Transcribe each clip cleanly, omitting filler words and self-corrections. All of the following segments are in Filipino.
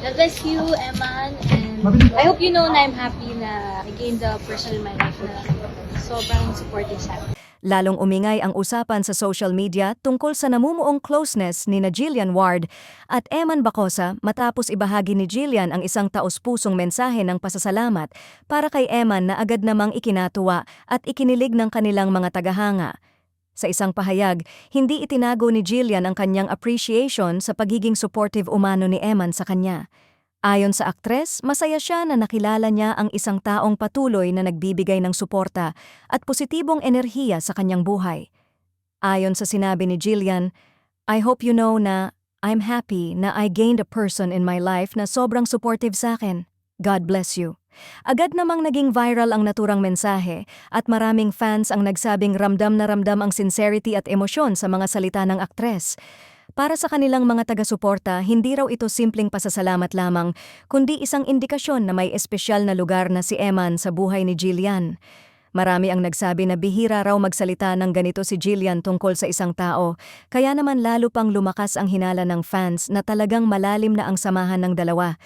God bless you, Eman, and I hope you know na I'm happy na I gained the person in my life na sobrang supportive sa akin. Lalong umingay ang usapan sa social media tungkol sa namumuong closeness ni na Jillian Ward at Eman Bacosa matapos ibahagi ni Jillian ang isang taos-pusong mensahe ng pasasalamat para kay Eman na agad namang ikinatuwa at ikinilig ng kanilang mga tagahanga. Sa isang pahayag, hindi itinago ni Jillian ang kanyang appreciation sa pagiging supportive umano ni Eman sa kanya. Ayon sa aktres, masaya siya na nakilala niya ang isang taong patuloy na nagbibigay ng suporta at positibong enerhiya sa kanyang buhay. Ayon sa sinabi ni Jillian, I hope you know na I'm happy na I gained a person in my life na sobrang supportive sa akin. God bless you. Agad namang naging viral ang naturang mensahe at maraming fans ang nagsabing ramdam na ramdam ang sincerity at emosyon sa mga salita ng aktres. Para sa kanilang mga taga-suporta, hindi raw ito simpleng pasasalamat lamang, kundi isang indikasyon na may espesyal na lugar na si Eman sa buhay ni Jillian. Marami ang nagsabi na bihira raw magsalita ng ganito si Jillian tungkol sa isang tao, kaya naman lalo pang lumakas ang hinala ng fans na talagang malalim na ang samahan ng dalawa.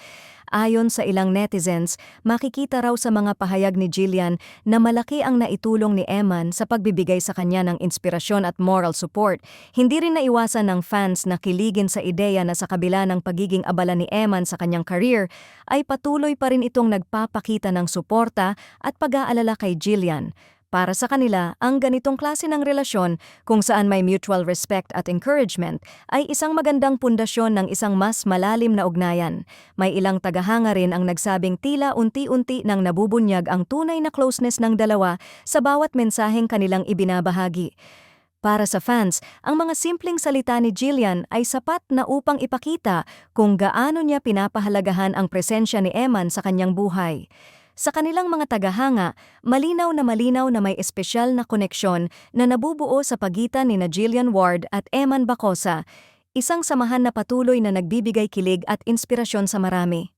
Ayon sa ilang netizens, makikita raw sa mga pahayag ni Jillian na malaki ang naitulong ni Eman sa pagbibigay sa kanya ng inspirasyon at moral support. Hindi rin naiwasan ng fans na kiligin sa ideya na sa kabila ng pagiging abala ni Eman sa kanyang career, ay patuloy pa rin itong nagpapakita ng suporta at pag-aalala kay Jillian. Para sa kanila, ang ganitong klase ng relasyon kung saan may mutual respect at encouragement ay isang magandang pundasyon ng isang mas malalim na ugnayan. May ilang tagahanga rin ang nagsabing tila unti-unti nang nabubunyag ang tunay na closeness ng dalawa sa bawat mensaheng kanilang ibinabahagi. Para sa fans, ang mga simpleng salita ni Jillian ay sapat na upang ipakita kung gaano niya pinapahalagahan ang presensya ni Eman sa kanyang buhay. Sa kanilang mga tagahanga, malinaw na may espesyal na koneksyon na nabubuo sa pagitan ni na Jillian Ward at Eman Bacosa, isang samahan na patuloy na nagbibigay kilig at inspirasyon sa marami.